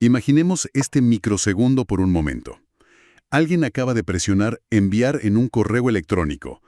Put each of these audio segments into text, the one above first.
Imaginemos este microsegundo por un momento. Alguien acaba de presionar enviar en un correo electrónico,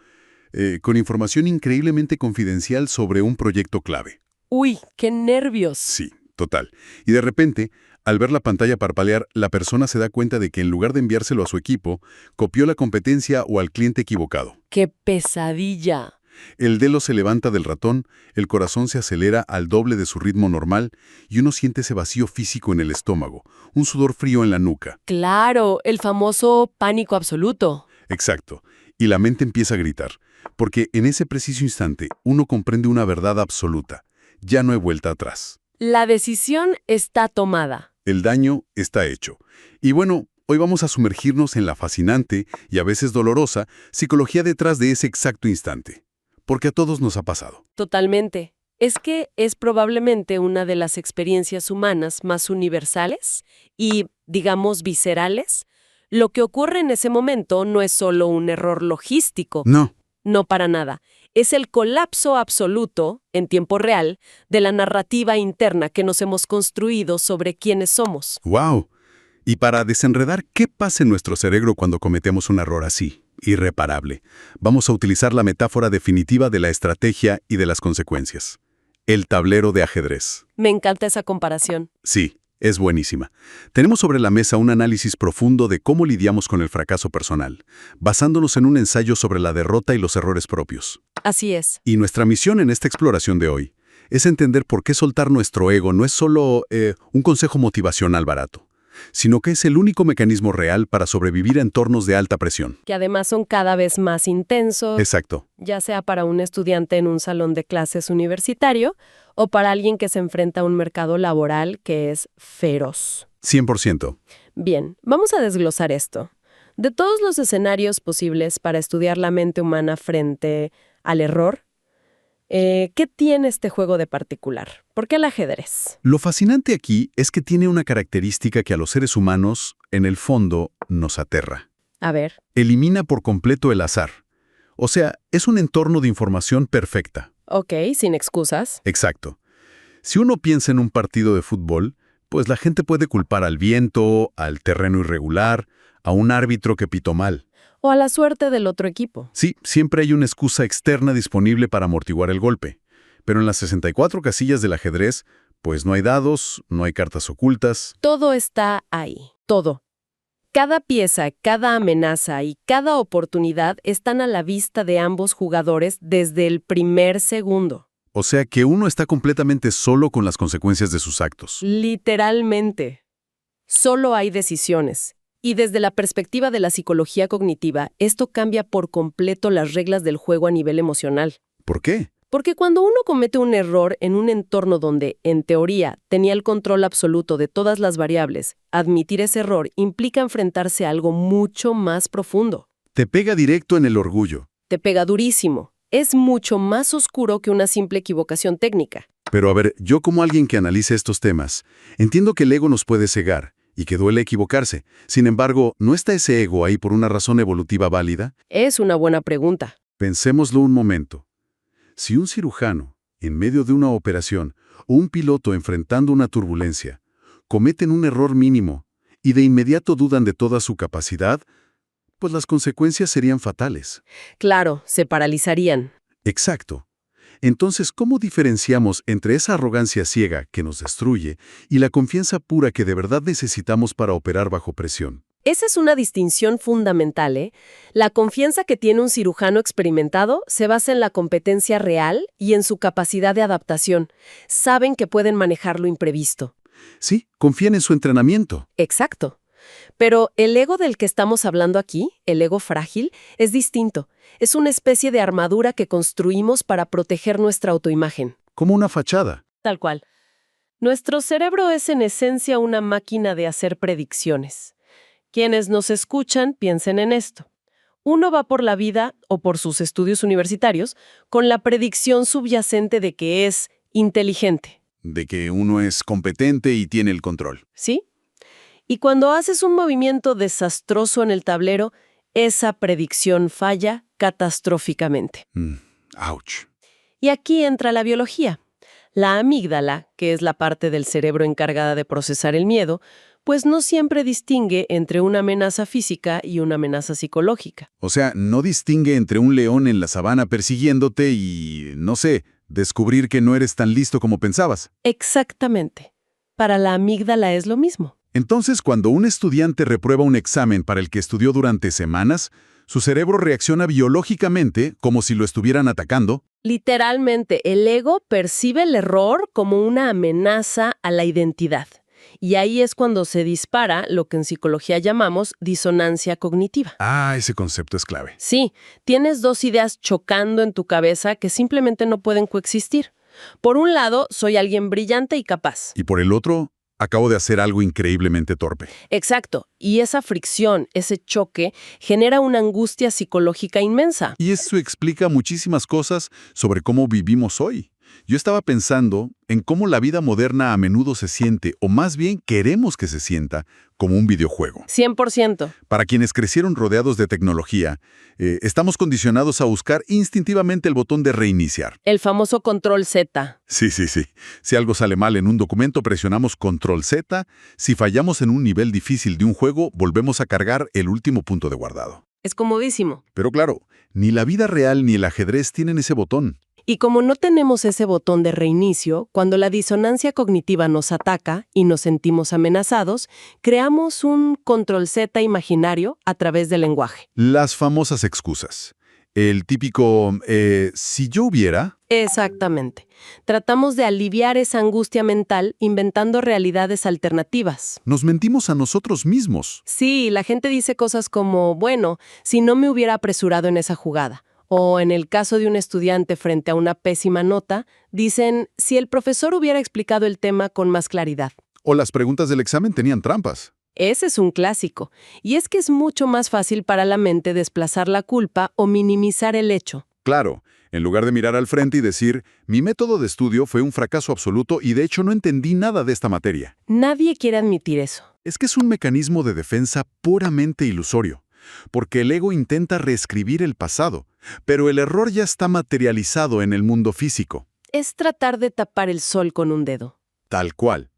con información increíblemente confidencial sobre un proyecto clave. Uy, qué nervios. Sí, total. Y de repente, al ver la pantalla parpadear, la persona se da cuenta de que en lugar de enviárselo a su equipo, copió la competencia o al cliente equivocado. ¡Qué pesadilla! El dedo se levanta del ratón, el corazón se acelera al doble de su ritmo normal y uno siente ese vacío físico en el estómago, un sudor frío en la nuca. Claro, el famoso pánico absoluto. Exacto. Y la mente empieza a gritar, porque en ese preciso instante uno comprende una verdad absoluta. Ya no hay vuelta atrás. La decisión está tomada. El daño está hecho. Y bueno, hoy vamos a sumergirnos en la fascinante y a veces dolorosa psicología detrás de ese exacto instante. Porque a todos nos ha pasado. Totalmente. Es que es probablemente una de las experiencias humanas más universales y, digamos, viscerales. Lo que ocurre en ese momento no es solo un error logístico. No. No, para nada. Es el colapso absoluto, en tiempo real, de la narrativa interna que nos hemos construido sobre quiénes somos. ¡Wow! Y para desenredar qué pasa en nuestro cerebro cuando cometemos un error así, irreparable, vamos a utilizar la metáfora definitiva de la estrategia y de las consecuencias. El tablero de ajedrez. Me encanta esa comparación. Sí, es buenísima. Tenemos sobre la mesa un análisis profundo de cómo lidiamos con el fracaso personal, basándonos en un ensayo sobre la derrota y los errores propios. Así es. Y nuestra misión en esta exploración de hoy es entender por qué soltar nuestro ego no es solo un consejo motivacional barato, sino que es el único mecanismo real para sobrevivir a entornos de alta presión. Que además son cada vez más intensos. Exacto. Ya sea para un estudiante en un salón de clases universitario o para alguien que se enfrenta a un mercado laboral que es feroz. 100%. Bien, vamos a desglosar esto. De todos los escenarios posibles para estudiar la mente humana frente al error, ¿qué tiene este juego de particular? ¿Por qué el ajedrez? Lo fascinante aquí es que tiene una característica que a los seres humanos, en el fondo, nos aterra. A ver. Elimina por completo el azar. O sea, es un entorno de información perfecta. Ok, sin excusas. Exacto. Si uno piensa en un partido de fútbol, pues la gente puede culpar al viento, al terreno irregular, a un árbitro que pitó mal. O a la suerte del otro equipo. Sí, siempre hay una excusa externa disponible para amortiguar el golpe. Pero en las 64 casillas del ajedrez, pues no hay dados, no hay cartas ocultas. Todo está ahí. Todo. Cada pieza, cada amenaza y cada oportunidad están a la vista de ambos jugadores desde el primer segundo. O sea que uno está completamente solo con las consecuencias de sus actos. Literalmente. Solo hay decisiones. Y desde la perspectiva de la psicología cognitiva, esto cambia por completo las reglas del juego a nivel emocional. ¿Por qué? Porque cuando uno comete un error en un entorno donde, en teoría, tenía el control absoluto de todas las variables, admitir ese error implica enfrentarse a algo mucho más profundo. Te pega directo en el orgullo. Te pega durísimo. Es mucho más oscuro que una simple equivocación técnica. Pero a ver, yo como alguien que analiza estos temas, entiendo que el ego nos puede cegar y que duele equivocarse. Sin embargo, ¿no está ese ego ahí por una razón evolutiva válida? Es una buena pregunta. Pensémoslo un momento. Si un cirujano, en medio de una operación, o un piloto enfrentando una turbulencia, cometen un error mínimo y de inmediato dudan de toda su capacidad, pues las consecuencias serían fatales. Claro, se paralizarían. Exacto. Entonces, ¿cómo diferenciamos entre esa arrogancia ciega que nos destruye y la confianza pura que de verdad necesitamos para operar bajo presión? Esa es una distinción fundamental, ¿eh? La confianza que tiene un cirujano experimentado se basa en la competencia real y en su capacidad de adaptación. Saben que pueden manejar lo imprevisto. Sí, confían en su entrenamiento. Exacto. Pero el ego del que estamos hablando aquí, el ego frágil, es distinto. Es una especie de armadura que construimos para proteger nuestra autoimagen. Como una fachada. Tal cual. Nuestro cerebro es en esencia una máquina de hacer predicciones. Quienes nos escuchan piensen en esto. Uno va por la vida, o por sus estudios universitarios, con la predicción subyacente de que es inteligente. De que uno es competente y tiene el control. ¿Sí? Y cuando haces un movimiento desastroso en el tablero, esa predicción falla catastróficamente. Ouch. Y aquí entra la biología. La amígdala, que es la parte del cerebro encargada de procesar el miedo, pues no siempre distingue entre una amenaza física y una amenaza psicológica. O sea, no distingue entre un león en la sabana persiguiéndote y, no sé, descubrir que no eres tan listo como pensabas. Exactamente. Para la amígdala es lo mismo. Entonces, cuando un estudiante reprueba un examen para el que estudió durante semanas, su cerebro reacciona biológicamente como si lo estuvieran atacando. Literalmente, el ego percibe el error como una amenaza a la identidad. Y ahí es cuando se dispara lo que en psicología llamamos disonancia cognitiva. Ah, ese concepto es clave. Sí, tienes dos ideas chocando en tu cabeza que simplemente no pueden coexistir. Por un lado, soy alguien brillante y capaz. Y por el otro, acabo de hacer algo increíblemente torpe. Exacto, y esa fricción, ese choque, genera una angustia psicológica inmensa. Y eso explica muchísimas cosas sobre cómo vivimos hoy. Yo estaba pensando en cómo la vida moderna a menudo se siente, o más bien queremos que se sienta, como un videojuego. 100%. Para quienes crecieron rodeados de tecnología, estamos condicionados a buscar instintivamente el botón de reiniciar. El famoso control Z. Sí. Si algo sale mal en un documento, presionamos control Z. Si fallamos en un nivel difícil de un juego, volvemos a cargar el último punto de guardado. Es comodísimo. Pero claro, ni la vida real ni el ajedrez tienen ese botón. Y como no tenemos ese botón de reinicio, cuando la disonancia cognitiva nos ataca y nos sentimos amenazados, creamos un control Z imaginario a través del lenguaje. Las famosas excusas. El típico, si yo hubiera... Exactamente. Tratamos de aliviar esa angustia mental inventando realidades alternativas. Nos mentimos a nosotros mismos. Sí, la gente dice cosas como, bueno, si no me hubiera apresurado en esa jugada. O en el caso de un estudiante frente a una pésima nota, dicen, si el profesor hubiera explicado el tema con más claridad. O las preguntas del examen tenían trampas. Ese es un clásico. Y es que es mucho más fácil para la mente desplazar la culpa o minimizar el hecho. Claro, en lugar de mirar al frente y decir, mi método de estudio fue un fracaso absoluto y de hecho no entendí nada de esta materia. Nadie quiere admitir eso. Es que es un mecanismo de defensa puramente ilusorio. Porque el ego intenta reescribir el pasado, pero el error ya está materializado en el mundo físico. Es tratar de tapar el sol con un dedo. Tal cual.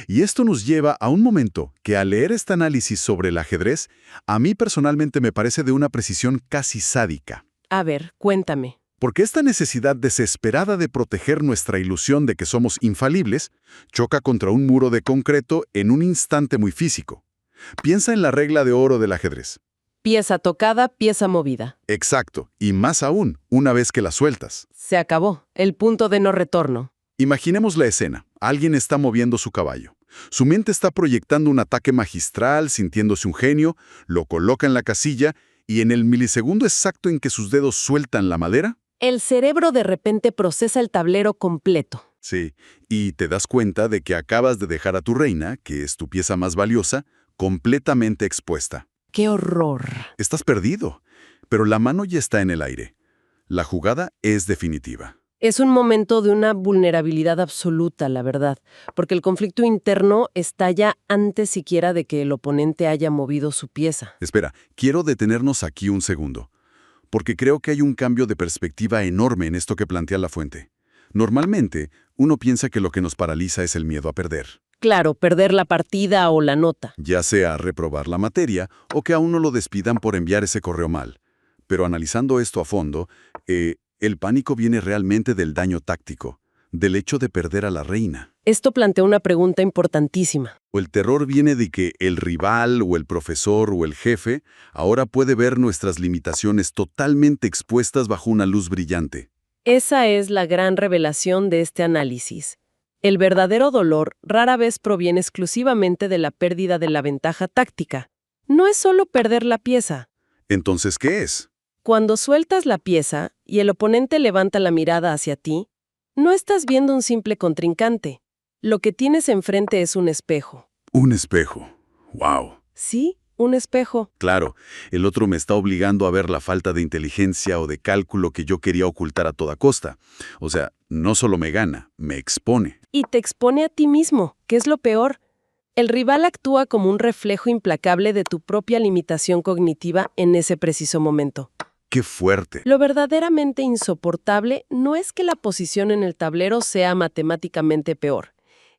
Y esto nos lleva a un momento que al leer este análisis sobre el ajedrez, a mí personalmente me parece de una precisión casi sádica. A ver, cuéntame. Porque esta necesidad desesperada de proteger nuestra ilusión de que somos infalibles choca contra un muro de concreto en un instante muy físico. Piensa en la regla de oro del ajedrez. Pieza tocada, pieza movida. Exacto, y más aún, una vez que la sueltas. Se acabó. El punto de no retorno. Imaginemos la escena. Alguien está moviendo su caballo. Su mente está proyectando un ataque magistral, sintiéndose un genio, lo coloca en la casilla y en el milisegundo exacto en que sus dedos sueltan la madera... El cerebro de repente procesa el tablero completo. Sí, y te das cuenta de que acabas de dejar a tu reina, que es tu pieza más valiosa, completamente expuesta. ¡Qué horror! Estás perdido, pero la mano ya está en el aire. La jugada es definitiva. Es un momento de una vulnerabilidad absoluta, la verdad, porque el conflicto interno estalla antes siquiera de que el oponente haya movido su pieza. Espera, quiero detenernos aquí un segundo, porque creo que hay un cambio de perspectiva enorme en esto que plantea la fuente. Normalmente, uno piensa que lo que nos paraliza es el miedo a perder. Claro, perder la partida o la nota. Ya sea reprobar la materia o que a uno lo despidan por enviar ese correo mal. Pero analizando esto a fondo, el pánico viene realmente del daño táctico, del hecho de perder a la reina. Esto plantea una pregunta importantísima. O el terror viene de que el rival o el profesor o el jefe ahora puede ver nuestras limitaciones totalmente expuestas bajo una luz brillante. Esa es la gran revelación de este análisis. El verdadero dolor rara vez proviene exclusivamente de la pérdida de la ventaja táctica. No es solo perder la pieza. Entonces, ¿qué es? Cuando sueltas la pieza y el oponente levanta la mirada hacia ti, no estás viendo un simple contrincante. Lo que tienes enfrente es un espejo. Un espejo. ¡Wow! Sí, un espejo. Claro, el otro me está obligando a ver la falta de inteligencia o de cálculo que yo quería ocultar a toda costa. O sea, no solo me gana, me expone. Y te expone a ti mismo, que es lo peor. El rival actúa como un reflejo implacable de tu propia limitación cognitiva en ese preciso momento. ¡Qué fuerte! Lo verdaderamente insoportable no es que la posición en el tablero sea matemáticamente peor.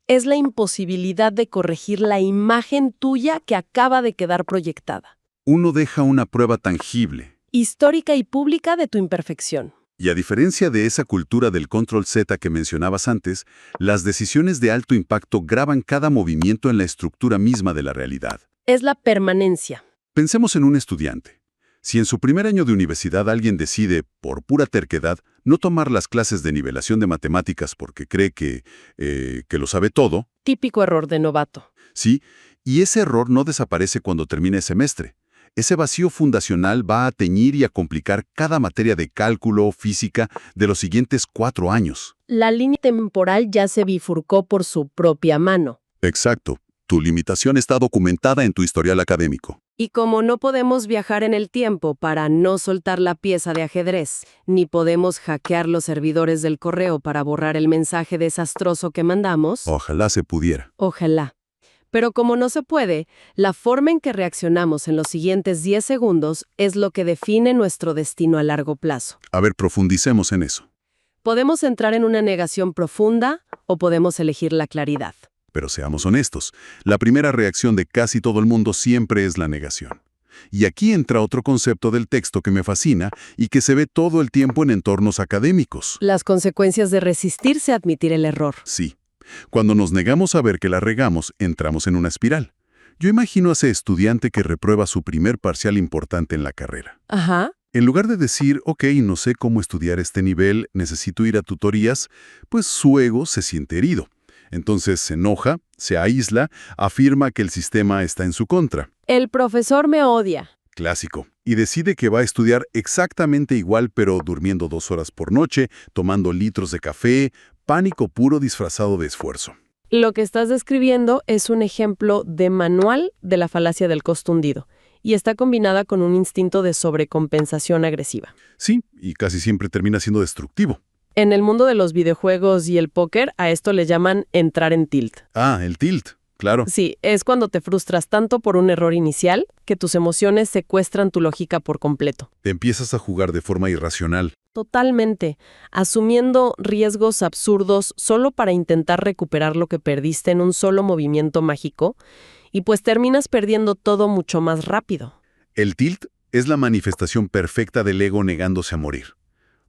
Es la imposibilidad de corregir la imagen tuya que acaba de quedar proyectada. Uno deja una prueba tangible. Histórica y pública de tu imperfección. Y a diferencia de esa cultura del control Z que mencionabas antes, las decisiones de alto impacto graban cada movimiento en la estructura misma de la realidad. Es la permanencia. Pensemos en un estudiante. Si en su primer año de universidad alguien decide, por pura terquedad, no tomar las clases de nivelación de matemáticas porque cree que lo sabe todo, Típico error de novato. sí, y ese error no desaparece cuando termine el semestre. Ese vacío fundacional va a teñir y a complicar cada materia de cálculo o física de los siguientes 4 años. La línea temporal ya se bifurcó por su propia mano. Exacto. Tu limitación está documentada en tu historial académico. Y como no podemos viajar en el tiempo para no soltar la pieza de ajedrez, ni podemos hackear los servidores del correo para borrar el mensaje desastroso que mandamos, Ojalá se pudiera. ojalá. Pero como no se puede, la forma en que reaccionamos en los siguientes 10 segundos es lo que define nuestro destino a largo plazo. A ver, profundicemos en eso. Podemos entrar en una negación profunda o podemos elegir la claridad. Pero seamos honestos, la primera reacción de casi todo el mundo siempre es la negación. Y aquí entra otro concepto del texto que me fascina y que se ve todo el tiempo en entornos académicos. Las consecuencias de resistirse a admitir el error. Sí. Cuando nos negamos a ver que la regamos, entramos en una espiral. Yo imagino a ese estudiante que reprueba su primer parcial importante en la carrera. Ajá. En lugar de decir, ok, no sé cómo estudiar este nivel, necesito ir a tutorías, pues su ego se siente herido. Entonces se enoja, se aísla, afirma que el sistema está en su contra. El profesor me odia. Clásico. Y decide que va a estudiar exactamente igual, pero durmiendo 2 horas por noche, tomando litros de café, pánico puro disfrazado de esfuerzo. Lo que estás describiendo es un ejemplo de manual de la falacia del costo hundido y está combinada con un instinto de sobrecompensación agresiva. Sí, y casi siempre termina siendo destructivo. En el mundo de los videojuegos y el póker, a esto le llaman entrar en tilt. Ah, el tilt, claro. Sí, es cuando te frustras tanto por un error inicial que tus emociones secuestran tu lógica por completo. Te empiezas a jugar de forma irracional. Totalmente, asumiendo riesgos absurdos solo para intentar recuperar lo que perdiste en un solo movimiento mágico, y pues terminas perdiendo todo mucho más rápido. El tilt es la manifestación perfecta del ego negándose a morir.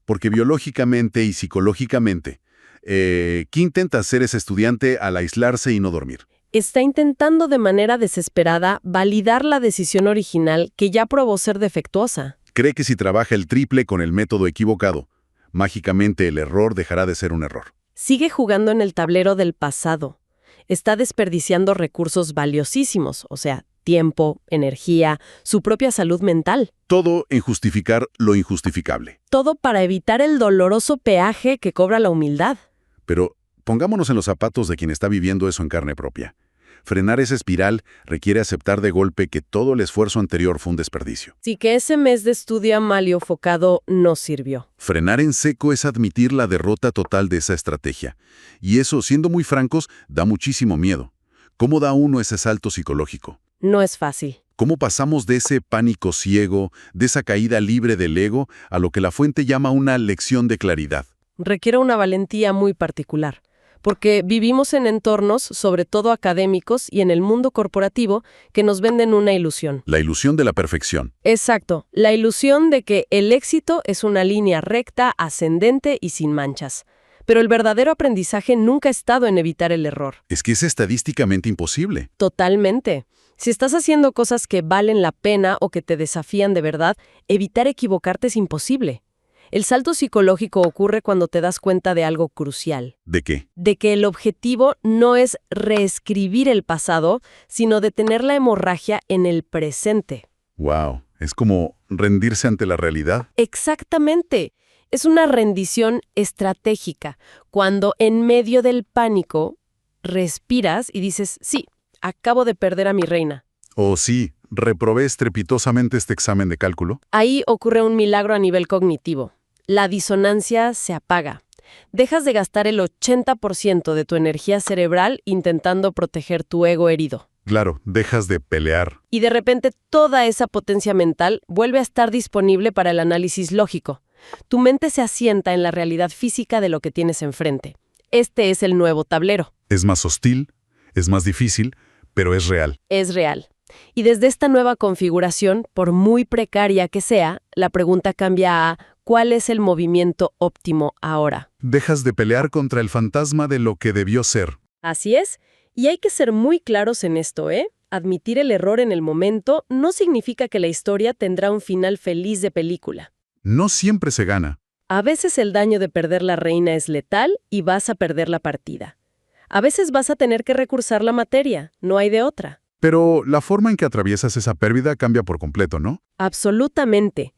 Porque biológicamente y psicológicamente, ¿qué intenta hacer ese estudiante al aislarse y no dormir? Está intentando de manera desesperada validar la decisión original que ya probó ser defectuosa. Cree que si trabaja el triple con el método equivocado, mágicamente el error dejará de ser un error. Sigue jugando en el tablero del pasado. Está desperdiciando recursos valiosísimos, o sea, tiempo, energía, su propia salud mental. Todo en justificar lo injustificable. Todo para evitar el doloroso peaje que cobra la humildad. Pero pongámonos en los zapatos de quien está viviendo eso en carne propia. Frenar esa espiral requiere aceptar de golpe que todo el esfuerzo anterior fue un desperdicio. Sí que ese mes de estudio mal y enfocado no sirvió. Frenar en seco es admitir la derrota total de esa estrategia. Y eso, siendo muy francos, da muchísimo miedo. ¿Cómo da uno ese salto psicológico? No es fácil. ¿Cómo pasamos de ese pánico ciego, de esa caída libre del ego, a lo que la fuente llama una lección de claridad? Requiere una valentía muy particular, porque vivimos en entornos, sobre todo académicos y en el mundo corporativo, que nos venden una ilusión. La ilusión de la perfección. Exacto, la ilusión de que el éxito es una línea recta, ascendente y sin manchas. Pero el verdadero aprendizaje nunca ha estado en evitar el error. Es que es estadísticamente imposible. Totalmente. Si estás haciendo cosas que valen la pena o que te desafían de verdad, evitar equivocarte es imposible. El salto psicológico ocurre cuando te das cuenta de algo crucial. ¿De qué? De que el objetivo no es reescribir el pasado, sino detener la hemorragia en el presente. Wow, es como rendirse ante la realidad. Exactamente. Es una rendición estratégica, cuando en medio del pánico respiras y dices, sí, acabo de perder a mi reina. O sí, reprobé estrepitosamente este examen de cálculo. Ahí ocurre un milagro a nivel cognitivo. La disonancia se apaga. Dejas de gastar el 80% de tu energía cerebral intentando proteger tu ego herido. Claro, dejas de pelear. Y de repente toda esa potencia mental vuelve a estar disponible para el análisis lógico. Tu mente se asienta en la realidad física de lo que tienes enfrente. Este es el nuevo tablero. Es más hostil, es más difícil, pero es real. Es real. Y desde esta nueva configuración, por muy precaria que sea, la pregunta cambia a ¿cuál es el movimiento óptimo ahora? Dejas de pelear contra el fantasma de lo que debió ser. Así es. Y hay que ser muy claros en esto, ¿eh? Admitir el error en el momento no significa que la historia tendrá un final feliz de película. No siempre se gana. A veces el daño de perder la reina es letal y vas a perder la partida. A veces vas a tener que recursar la materia, no hay de otra. Pero la forma en que atraviesas esa pérdida cambia por completo, ¿no? Absolutamente.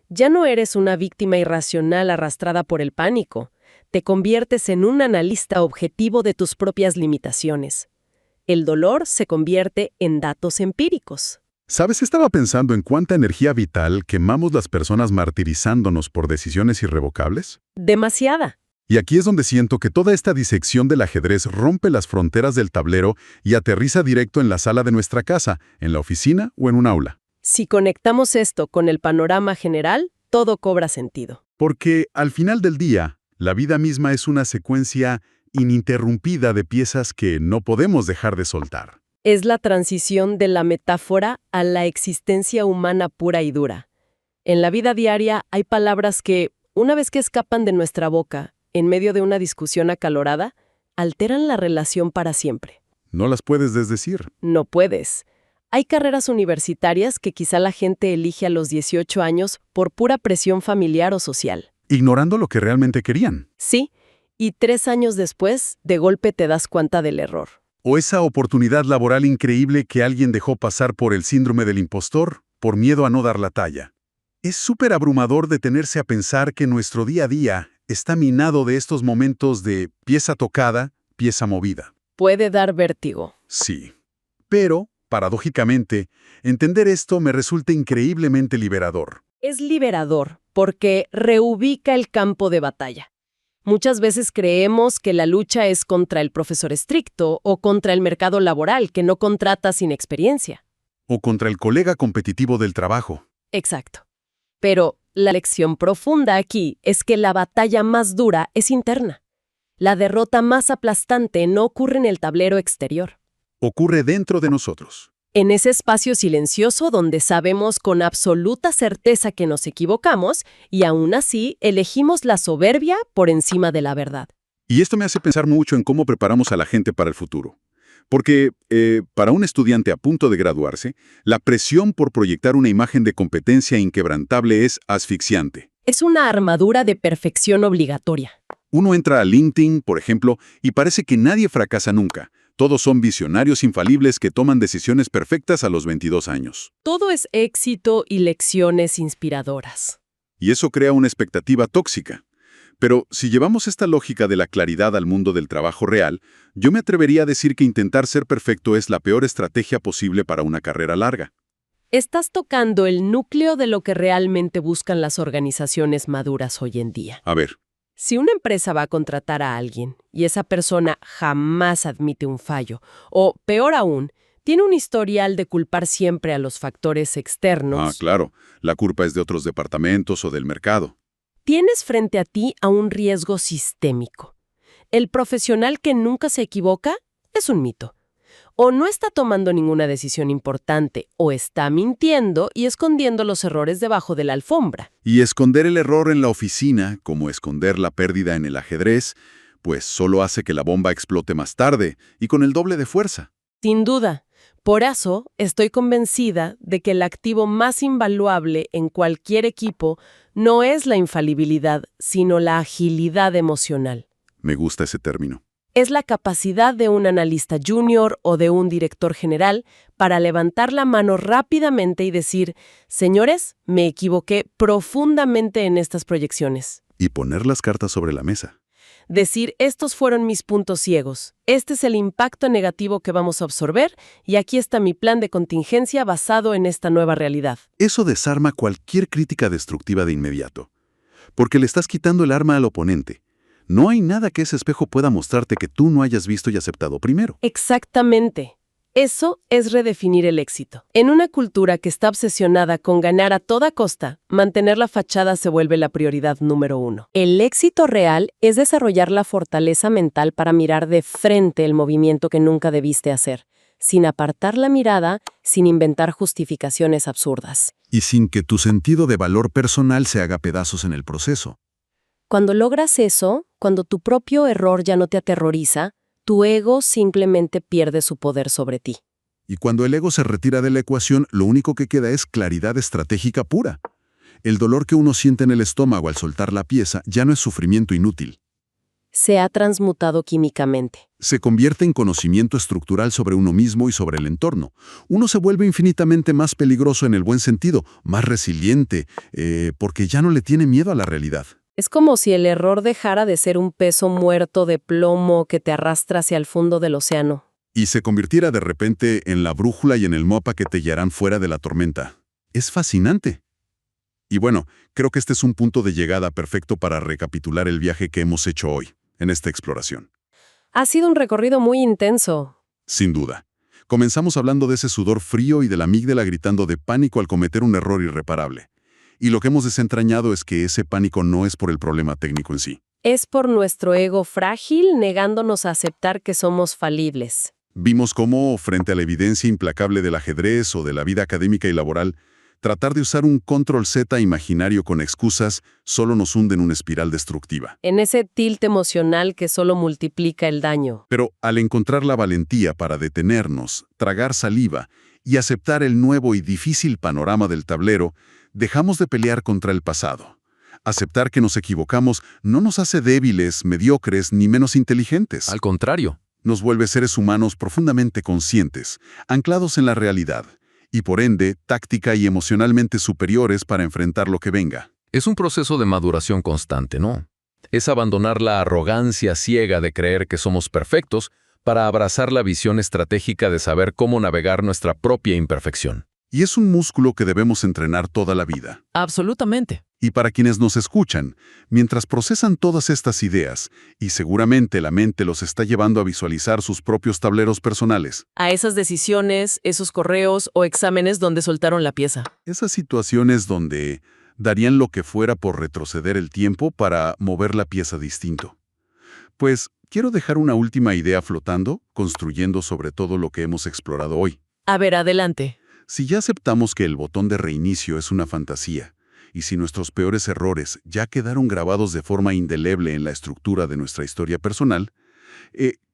Ya no eres una víctima irracional arrastrada por el pánico. Te conviertes en un analista objetivo de tus propias limitaciones. El dolor se convierte en datos empíricos. ¿Sabes? Estaba pensando en cuánta energía vital quemamos las personas martirizándonos por decisiones irrevocables. Demasiada. Y aquí es donde siento que toda esta disección del ajedrez rompe las fronteras del tablero y aterriza directo en la sala de nuestra casa, en la oficina o en un aula. Si conectamos esto con el panorama general, todo cobra sentido. Porque al final del día, la vida misma es una secuencia ininterrumpida de piezas que no podemos dejar de soltar. Es la transición de la metáfora a la existencia humana pura y dura. En la vida diaria hay palabras que, una vez que escapan de nuestra boca, en medio de una discusión acalorada, alteran la relación para siempre. No las puedes desdecir. No puedes. Hay carreras universitarias que quizá la gente elige a los 18 años por pura presión familiar o social. Ignorando lo que realmente querían. Sí, y 3 años después, de golpe te das cuenta del error. O esa oportunidad laboral increíble que alguien dejó pasar por el síndrome del impostor, por miedo a no dar la talla. Es súper abrumador detenerse a pensar que nuestro día a día está minado de estos momentos de pieza tocada, pieza movida. Puede dar vértigo. Sí. Pero, paradójicamente, entender esto me resulta increíblemente liberador. Es liberador porque reubica el campo de batalla. Muchas veces creemos que la lucha es contra el profesor estricto o contra el mercado laboral que no contrata sin experiencia. O contra el colega competitivo del trabajo. Exacto. Pero la lección profunda aquí es que la batalla más dura es interna. La derrota más aplastante no ocurre en el tablero exterior. Ocurre dentro de nosotros. En ese espacio silencioso donde sabemos con absoluta certeza que nos equivocamos y aún así elegimos la soberbia por encima de la verdad. Y esto me hace pensar mucho en cómo preparamos a la gente para el futuro. Porque para un estudiante a punto de graduarse, la presión por proyectar una imagen de competencia inquebrantable es asfixiante. Es una armadura de perfección obligatoria. Uno entra a LinkedIn, por ejemplo, y parece que nadie fracasa nunca. Todos son visionarios infalibles que toman decisiones perfectas a los 22 años. Todo es éxito y lecciones inspiradoras. Y eso crea una expectativa tóxica. Pero si llevamos esta lógica de la claridad al mundo del trabajo real, yo me atrevería a decir que intentar ser perfecto es la peor estrategia posible para una carrera larga. Estás tocando el núcleo de lo que realmente buscan las organizaciones maduras hoy en día. A ver. Si una empresa va a contratar a alguien y esa persona jamás admite un fallo, o peor aún, tiene un historial de culpar siempre a los factores externos. Ah, claro. La culpa es de otros departamentos o del mercado. Tienes frente a ti a un riesgo sistémico. El profesional que nunca se equivoca es un mito. O no está tomando ninguna decisión importante, o está mintiendo y escondiendo los errores debajo de la alfombra. Y esconder el error en la oficina, como esconder la pérdida en el ajedrez, pues solo hace que la bomba explote más tarde y con el doble de fuerza. Sin duda. Por eso, estoy convencida de que el activo más invaluable en cualquier equipo no es la infalibilidad, sino la agilidad emocional. Me gusta ese término. Es la capacidad de un analista junior o de un director general para levantar la mano rápidamente y decir, señores, me equivoqué profundamente en estas proyecciones. Y poner las cartas sobre la mesa. Decir, estos fueron mis puntos ciegos, este es el impacto negativo que vamos a absorber y aquí está mi plan de contingencia basado en esta nueva realidad. Eso desarma cualquier crítica destructiva de inmediato. Porque le estás quitando el arma al oponente. No hay nada que ese espejo pueda mostrarte que tú no hayas visto y aceptado primero. Exactamente. Eso es redefinir el éxito. En una cultura que está obsesionada con ganar a toda costa, mantener la fachada se vuelve la prioridad número 1. El éxito real es desarrollar la fortaleza mental para mirar de frente el movimiento que nunca debiste hacer, sin apartar la mirada, sin inventar justificaciones absurdas. Y sin que tu sentido de valor personal se haga pedazos en el proceso. Cuando logras eso, cuando tu propio error ya no te aterroriza, tu ego simplemente pierde su poder sobre ti. Y cuando el ego se retira de la ecuación, lo único que queda es claridad estratégica pura. El dolor que uno siente en el estómago al soltar la pieza ya no es sufrimiento inútil. Se ha transmutado químicamente. Se convierte en conocimiento estructural sobre uno mismo y sobre el entorno. Uno se vuelve infinitamente más peligroso en el buen sentido, más resiliente, porque ya no le tiene miedo a la realidad. Es como si el error dejara de ser un peso muerto de plomo que te arrastra hacia el fondo del océano. Y se convirtiera de repente en la brújula y en el mapa que te guiarán fuera de la tormenta. Es fascinante. Y bueno, creo que este es un punto de llegada perfecto para recapitular el viaje que hemos hecho hoy, en esta exploración. Ha sido un recorrido muy intenso. Sin duda. Comenzamos hablando de ese sudor frío y de la amígdala gritando de pánico al cometer un error irreparable. Y lo que hemos desentrañado es que ese pánico no es por el problema técnico en sí. Es por nuestro ego frágil negándonos a aceptar que somos falibles. Vimos cómo, frente a la evidencia implacable del ajedrez o de la vida académica y laboral, tratar de usar un control Z imaginario con excusas solo nos hunde en una espiral destructiva. En ese tilt emocional que solo multiplica el daño. Pero al encontrar la valentía para detenernos, tragar saliva y aceptar el nuevo y difícil panorama del tablero, dejamos de pelear contra el pasado. Aceptar que nos equivocamos no nos hace débiles, mediocres ni menos inteligentes. Al contrario. Nos vuelve seres humanos profundamente conscientes, anclados en la realidad, y por ende, táctica y emocionalmente superiores para enfrentar lo que venga. Es un proceso de maduración constante, ¿no? Es abandonar la arrogancia ciega de creer que somos perfectos para abrazar la visión estratégica de saber cómo navegar nuestra propia imperfección. Y es un músculo que debemos entrenar toda la vida. Absolutamente. Y para quienes nos escuchan, mientras procesan todas estas ideas, y seguramente la mente los está llevando a visualizar sus propios tableros personales. A esas decisiones, esos correos o exámenes donde soltaron la pieza. Esas situaciones donde darían lo que fuera por retroceder el tiempo para mover la pieza distinto. Pues quiero dejar una última idea flotando, construyendo sobre todo lo que hemos explorado hoy. A ver, adelante. Si ya aceptamos que el botón de reinicio es una fantasía, y si nuestros peores errores ya quedaron grabados de forma indeleble en la estructura de nuestra historia personal,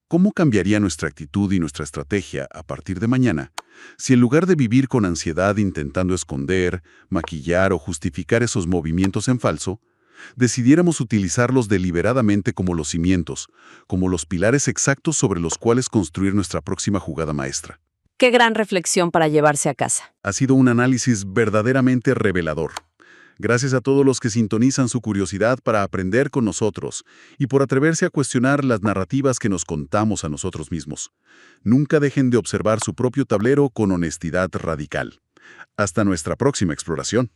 ¿cómo cambiaría nuestra actitud y nuestra estrategia a partir de mañana si en lugar de vivir con ansiedad intentando esconder, maquillar o justificar esos movimientos en falso, decidiéramos utilizarlos deliberadamente como los cimientos, como los pilares exactos sobre los cuales construir nuestra próxima jugada maestra? Qué gran reflexión para llevarse a casa. Ha sido un análisis verdaderamente revelador. Gracias a todos los que sintonizan su curiosidad para aprender con nosotros y por atreverse a cuestionar las narrativas que nos contamos a nosotros mismos. Nunca dejen de observar su propio tablero con honestidad radical. Hasta nuestra próxima exploración.